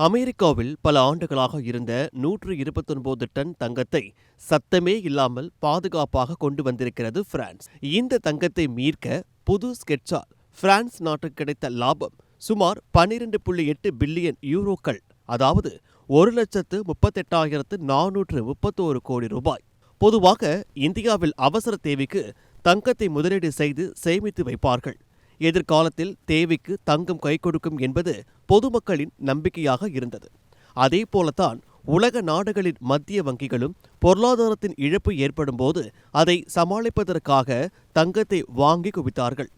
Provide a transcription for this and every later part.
அமெரிக்காவில் பல ஆண்டுகளாக இருந்த 129 டன் தங்கத்தை சத்தமே இல்லாமல் பாதுகாப்பாக கொண்டு வந்திருக்கிறது பிரான்ஸ். இந்த தங்கத்தை மீட்க புது ஸ்கெட்சால் பிரான்ஸ் நாட்டுக்கு கிடைத்த லாபம் சுமார் 12.8 பில்லியன் யூரோக்கள், அதாவது 1,38,431 கோடி ரூபாய். பொதுவாக இந்தியாவில் அவசர தேவைக்கு தங்கத்தை முதலீடு செய்து சேமித்து வைப்பார்கள். எதிர்காலத்தில் தேவைக்கு தங்கம் கை கொடுக்கும் என்பது பொதுமக்களின் நம்பிக்கையாக இருந்தது. அதே போலத்தான் உலக நாடுகளின் மத்திய வங்கிகளும் பொருளாதாரத்தின் இழப்பு ஏற்படும் போது அதை சமாளிப்பதற்காக தங்கத்தை வாங்கி குவித்தார்கள்.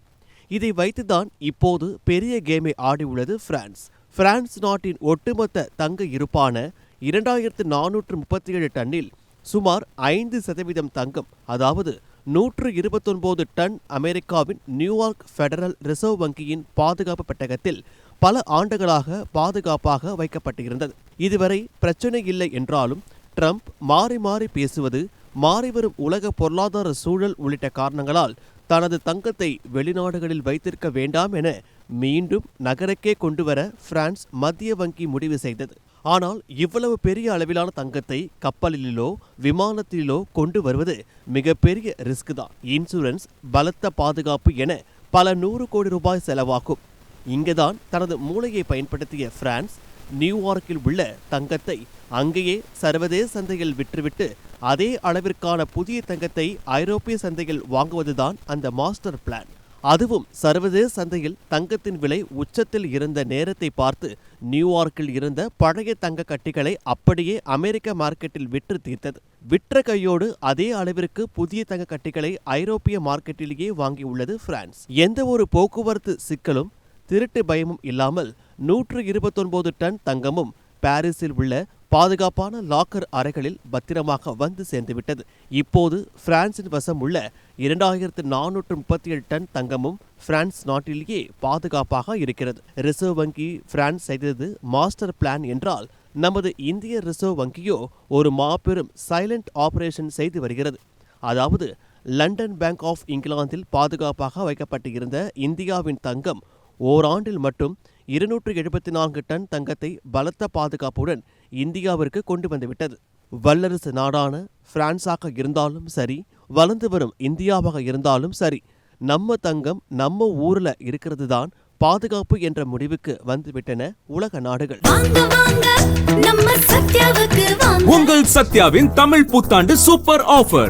இதை வைத்துதான் இப்போது பெரிய கேமை ஆடியுள்ளது பிரான்ஸ். பிரான்ஸ் நாட்டின் ஒட்டுமொத்த தங்க இருப்பான 2,437 டன்னில் சுமார் 5% தங்கம், அதாவது 129 டன் அமெரிக்காவின் நியூயார்க் ஃபெடரல் ரிசர்வ் வங்கியின் பாதுகாப்பு பெட்டகத்தில் பல ஆண்டுகளாக பாதுகாப்பாக வைக்கப்பட்டிருந்தது. இதுவரை பிரச்சனை இல்லை என்றாலும் ட்ரம்ப் மாறி மாறி பேசுவது, மாறிவரும் உலக பொருளாதார சூழல் உள்ளிட்ட காரணங்களால் தனது தங்கத்தை வெளிநாடுகளில் வைத்திருக்க வேண்டாம் என மீண்டும் நகருக்கே கொண்டுவர பிரான்ஸ் மத்திய வங்கி முடிவு செய்தது. ஆனால் இவ்வளவு பெரிய அளவிலான தங்கத்தை கப்பலிலோ விமானத்திலோ கொண்டு வருவது மிகப்பெரிய ரிஸ்க் தான். இன்சூரன்ஸ், பலத்த பாதுகாப்பு என பல 100 கோடி ரூபாய் செலவாகும். இங்குதான் தனது மூளையை பயன்படுத்திய பிரான்ஸ் நியூயார்க்கில் உள்ள தங்கத்தை அங்கேயே சர்வதேச சந்தையில் விற்றுவிட்டு அதே அளவிற்கான புதிய தங்கத்தை ஐரோப்பிய சந்தையில் வாங்குவதுதான் அந்த மாஸ்டர் பிளான். அதுவும் சர்வதேச சந்தையில் தங்கத்தின் விலை உச்சத்தில் இருந்த நேரத்தை பார்த்து நியூயார்க்கில் இருந்த பழைய தங்க கட்டிகளை அப்படியே அமெரிக்க மார்க்கெட்டில் விற்று தீர்த்தது. விற்ற கையோடு அதே அளவிற்கு புதிய தங்க கட்டிகளை ஐரோப்பிய மார்க்கெட்டிலேயே வாங்கியுள்ளது பிரான்ஸ். எந்த ஒரு போக்குவரத்து சிக்கலும் திருட்டு பயமும் இல்லாமல் 129 டன் தங்கமும் பாரிஸில் உள்ள பாதுகாப்பான லாக்கர் அறைகளில் பத்திரமாக வந்து சேர்ந்துவிட்டது. இப்போது பிரான்சின் வசம் உள்ள 2,437 டன் தங்கமும் பிரான்ஸ் நாட்டிலேயே பாதுகாப்பாக இருக்கிறது. ரிசர்வ் வங்கி பிரான்ஸ் செய்தது மாஸ்டர் பிளான் என்றால், நமது இந்திய ரிசர்வ் வங்கியோ ஒரு மாபெரும் சைலண்ட் ஆபரேஷன் செய்து வருகிறது. அதாவது லண்டன் பேங்க் ஆஃப் இங்கிலாந்தில் பாதுகாப்பாக வைக்கப்பட்டிருந்த இந்தியாவின் தங்கம் ஓராண்டில் மட்டும் 274 டன் தங்கத்தை பலத்த பாதுகாப்புடன் இந்தியாவிற்கு கொண்டு வந்துவிட்டது. வல்லரசு நாடான பிரான்ஸாக இருந்தாலும் சரி, வளர்ந்து வரும் இந்தியாவாக இருந்தாலும் சரி, நம்ம தங்கம் நம்ம ஊர்ல இருக்கிறது தான் பாதுகாப்பு என்ற முடிவுக்கு வந்துவிட்டன உலக நாடுகள். உங்கள் சத்யாவின் தமிழ் புத்தாண்டு சூப்பர் ஆஃபர்